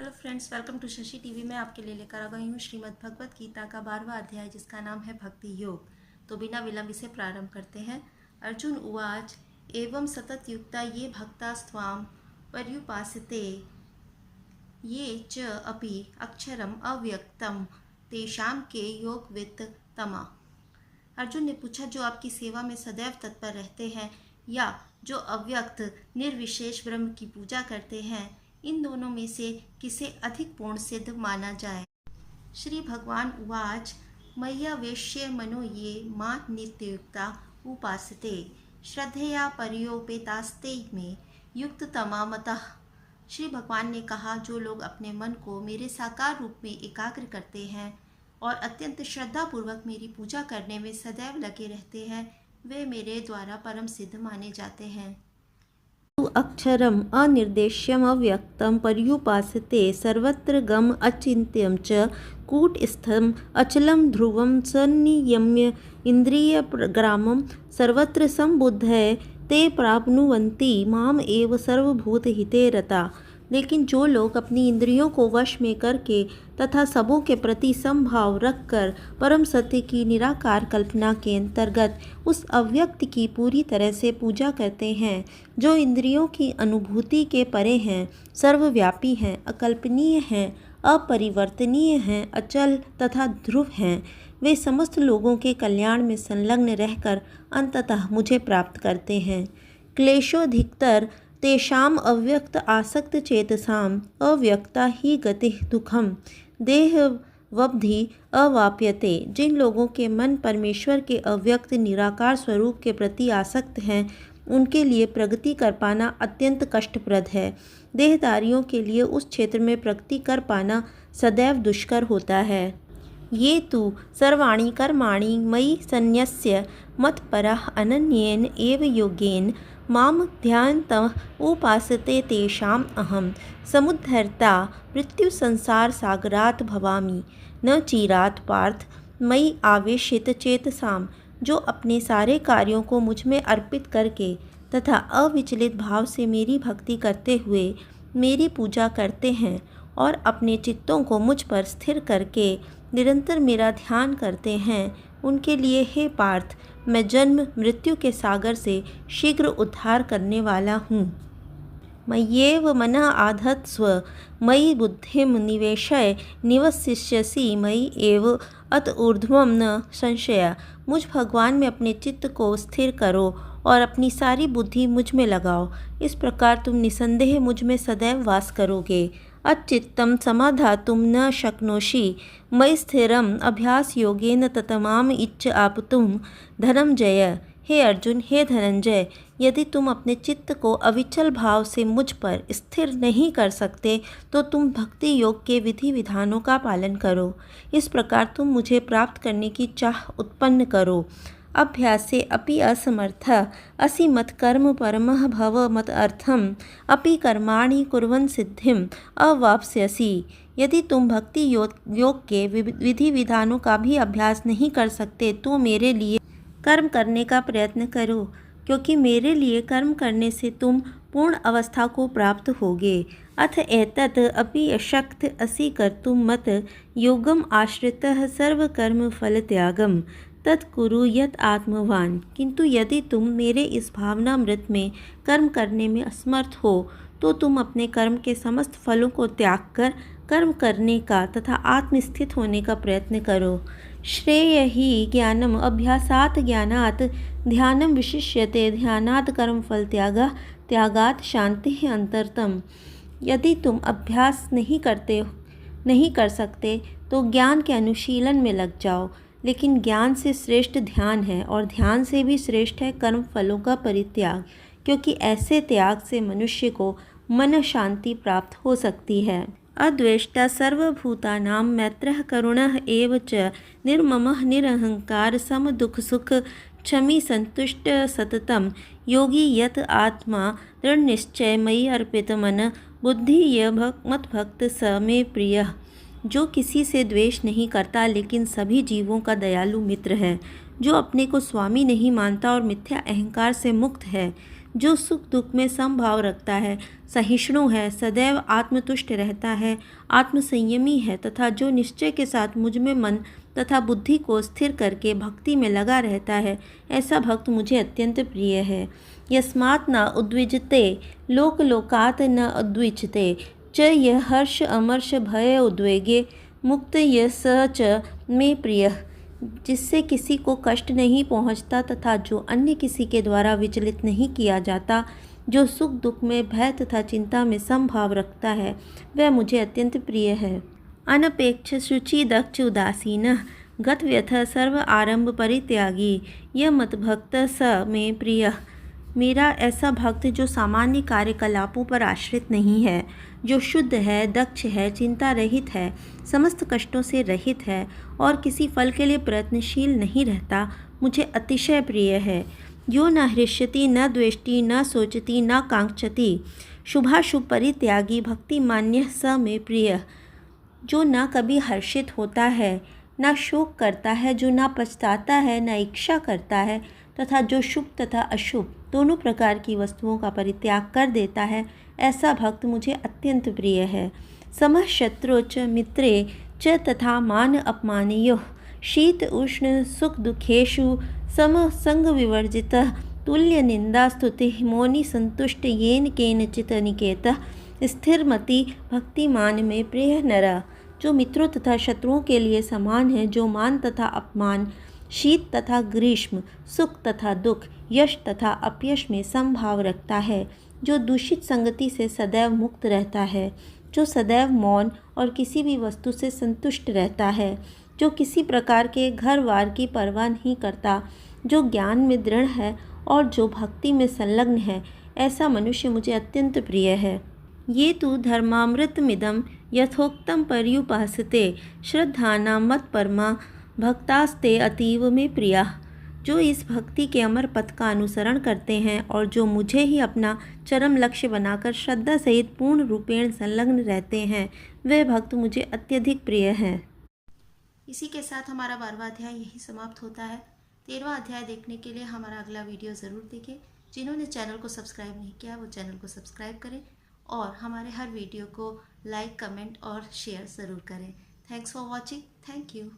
Hello friends, welcome to Shashi TV. में आपके लिए लेकर आ गई हूँ श्रीमद् भगवत गीता का 12वां अध्याय, जिसका नाम है भक्ति योग। तो बिना विलंब इसे प्रारंभ करते हैं। अर्जुन उवाच एवं सतत युक्ता ये भक्ता स्वाम पर्युपासते ये च अपि अक्षरम अव्यक्तम तेषाम के योगवित्त तमा। अर्जुन ने पूछा, जो आपकी सेवा में सदैव तत्पर रहते हैं या जो अव्यक्त निर्विशेष ब्रह्म की पूजा करते हैं, इन दोनों में से किसे अधिक पूर्ण सिद्ध माना जाए। श्री भगवान उवाच मय्यावेश्य मनो ये मां नित्ययुक्ता उपासते श्रद्धया पर्योपेतास्ते में युक्त तमामतः। श्री भगवान ने कहा, जो लोग अपने मन को मेरे साकार रूप में एकाग्र करते हैं और अत्यंत श्रद्धापूर्वक मेरी पूजा करने में सदैव लगे रहते हैं, वे मेरे द्वारा परम सिद्ध माने जाते हैं। अक्षरम अनिर्देश्यम अव्यक्तम पर्युपासते सर्वत्र गम अचिन्त्यम च कूटस्थम अचलम ध्रुवम सन्नियम्य इंद्रियग्रामम सर्वत्र संबुद्धय ते प्राप्नुवन्ति माम एव सर्वभूतहिते रता। लेकिन जो लोग अपनी इंद्रियों को वश में करके तथा सबों के प्रति समभाव रखकर परम सत्य की निराकार कल्पना के अंतर्गत उस अव्यक्त की पूरी तरह से पूजा करते हैं, जो इंद्रियों की अनुभूति के परे हैं, सर्वव्यापी हैं, अकल्पनीय हैं, अपरिवर्तनीय हैं, अचल तथा ध्रुव हैं, वे समस्त लोगों के कल्याण में संलग्न रहकर अंततः मुझे प्राप्त करते हैं। क्लेशोधिकतर तेषाम अव्यक्त आसक्त चेतसाम अव्यक्ता ही गति दुखम देहवब्धि अवाप्यते। जिन लोगों के मन परमेश्वर के अव्यक्त निराकार स्वरूप के प्रति आसक्त हैं, उनके लिए प्रगति कर पाना अत्यंत कष्टप्रद है। देहधारियों के लिए उस क्षेत्र में प्रगति कर पाना सदैव दुष्कर होता है। ये तु सर्वाणि कर्माणि मयि सन्न्यस्य मत्परः अनन्येन एव योगेन माम ध्यानतः उपासते तेषाम् अहं समुद्धर्ता मृत्यु संसार सागरात् भवामि न चिरात् पार्थ मयि आवेशित चेतसाम। जो अपने सारे कार्यों को मुझ में अर्पित करके तथा अविचलित भाव से मेरी भक्ति करते हुए मेरी पूजा करते हैं और अपने चित्तों को मुझ पर स्थिर करके निरंतर मेरा ध्यान करते हैं, उनके लिए हे पार्थ, मैं जन्म मृत्यु के सागर से शीघ्र उद्धार करने वाला हूँ। मय्येव मनः आधत्स्व मयि बुद्धिं निवेशय निवसिष्यसि मयि एव अत ऊर्ध्वं न संशय। मुझ भगवान में अपने चित्त को स्थिर करो और अपनी सारी बुद्धि मुझ में लगाओ। इस प्रकार तुम निसंदेह मुझ में सदैव वास करोगे। अचित्तं समाधातुं न शक्नोषि मयि स्थिरम् अभ्यास योगेन ततमाम इच्छ आपतुं धनंजय। हे अर्जुन, हे धनंजय, यदि तुम अपने चित्त को अविचल भाव से मुझ पर स्थिर नहीं कर सकते तो तुम भक्ति योग के विधि विधानों का पालन करो। इस प्रकार तुम मुझे प्राप्त करने की चाह उत्पन्न करो। अभ्यासे अपि असमर्थ असि मत्कर्म परमः भव मत अर्थम अपि कर्माणि कुर्वन् सिद्धिम अवाप्स्यसि। यदि तुम भक्ति योग के विधि विधानों का भी अभ्यास नहीं कर सकते तो मेरे लिए कर्म करने का प्रयत्न करो, क्योंकि मेरे लिए कर्म करने से तुम पूर्ण अवस्था को प्राप्त होगे। अथ एतत् अपि अशक्त असि कर्तुं मत योगम आश्रितः सर्वकर्म फल त्यागम तत्कुरु यत् आत्मवान। किंतु यदि तुम मेरे इस भावनामृत में कर्म करने में असमर्थ हो तो तुम अपने कर्म के समस्त फलों को त्याग कर कर्म करने का तथा आत्मस्थित होने का प्रयत्न करो। श्रेय ही ज्ञानम अभ्यासात् ज्ञानात् ध्यानम विशिष्यते ध्यानात् कर्म फल त्यागः त्यागात् शांति अंतरतम। यदि तुम अभ्यास नहीं कर सकते तो ज्ञान के अनुशीलन में लग जाओ, लेकिन ज्ञान से श्रेष्ठ ध्यान है और ध्यान से भी श्रेष्ठ है कर्म फलों का परित्याग, क्योंकि ऐसे त्याग से मनुष्य को मन शांति प्राप्त हो सकती है। अद्वेष्टा सर्वभूतानां मैत्रः करुणः एव च निर्ममः निरहंकार सम दुख सुख क्षमी संतुष्ट सततम योगी यत आत्मा दृढ़ निश्चय मयि अर्पित मन बुद्धि य मद्भक्त स मे प्रियः। जो किसी से द्वेष नहीं करता लेकिन सभी जीवों का दयालु मित्र है, जो अपने को स्वामी नहीं मानता और मिथ्या अहंकार से मुक्त है, जो सुख दुख में समभाव रखता है, सहिष्णु है, सदैव आत्मतुष्ट रहता है, आत्मसंयमी है तथा जो निश्चय के साथ मुझ में मन तथा बुद्धि को स्थिर करके भक्ति में लगा रहता है, ऐसा भक्त मुझे अत्यंत प्रिय है। यस्मात् न उद्विजते लोक लोकात् न उद्विजते च यह हर्ष अमर्ष भय उद्वेगे मुक्त यह स च में प्रिय, जिससे किसी को कष्ट नहीं पहुंचता तथा जो अन्य किसी के द्वारा विचलित नहीं किया जाता, जो सुख दुख में भय तथा चिंता में समभाव रखता है, वह मुझे अत्यंत प्रिय है। अनपेक्ष शुचि दक्ष उदासीन गत व्यथ सर्व आरंभ परित्यागी यह मत भक्त स में प्रिय। मेरा ऐसा भक्त जो सामान्य कार्यकलापों पर आश्रित नहीं है, जो शुद्ध है, दक्ष है, चिंता रहित है, समस्त कष्टों से रहित है और किसी फल के लिए प्रयत्नशील नहीं रहता, मुझे अतिशय प्रिय है। यो न हृष्यति न द्वेष्टि न सोचति न कांक्षति शुभाशुभ परित्यागी भक्ति मान्य स में प्रिय। जो न कभी हर्षित होता है, न शोक करता है, जो न पछताता है, न इच्छा करता है तथा जो शुभ तथा अशुभ दोनों प्रकार की वस्तुओं का परित्याग कर देता है, ऐसा भक्त मुझे अत्यंत प्रिय है। समः शत्रु च मित्रे च तथा मान अपमानयोः शीत उष्ण सुख दुखेषु सम संग विवर्जितः तुल्य निंदा स्तुति मौनि संतुष्ट येन केनचित् निकेतः स्थिरमति भक्तिमान में प्रिय नर। जो मित्रों तथा शत्रुओं के लिए समान है, जो मान तथा अपमान, शीत तथा ग्रीष्म, सुख तथा दुख, यश तथा अपयश में समभाव रखता है, जो दूषित संगति से सदैव मुक्त रहता है, जो सदैव मौन और किसी भी वस्तु से संतुष्ट रहता है, जो किसी प्रकार के घर वार की परवाह नहीं करता, जो ज्ञान में दृढ़ है और जो भक्ति में संलग्न है, ऐसा मनुष्य मुझे अत्यंत प्रिय है। ये तु धर्मामृतमिदं यथोक्तं पर्युपासते श्रद्धानां मत्परमा भक्तास्ते अतीव में प्रिया। जो इस भक्ति के अमर पथ का अनुसरण करते हैं और जो मुझे ही अपना चरम लक्ष्य बनाकर श्रद्धा सहित पूर्ण रूपेण संलग्न रहते हैं, वे भक्त मुझे अत्यधिक प्रिय हैं। इसी के साथ हमारा 12वां अध्याय यही समाप्त होता है। 13वां अध्याय देखने के लिए हमारा अगला वीडियो ज़रूर देखें। जिन्होंने चैनल को सब्सक्राइब नहीं किया वो चैनल को सब्सक्राइब करें और हमारे हर वीडियो को लाइक, कमेंट और शेयर ज़रूर करें। Thanks for watching. Thank you.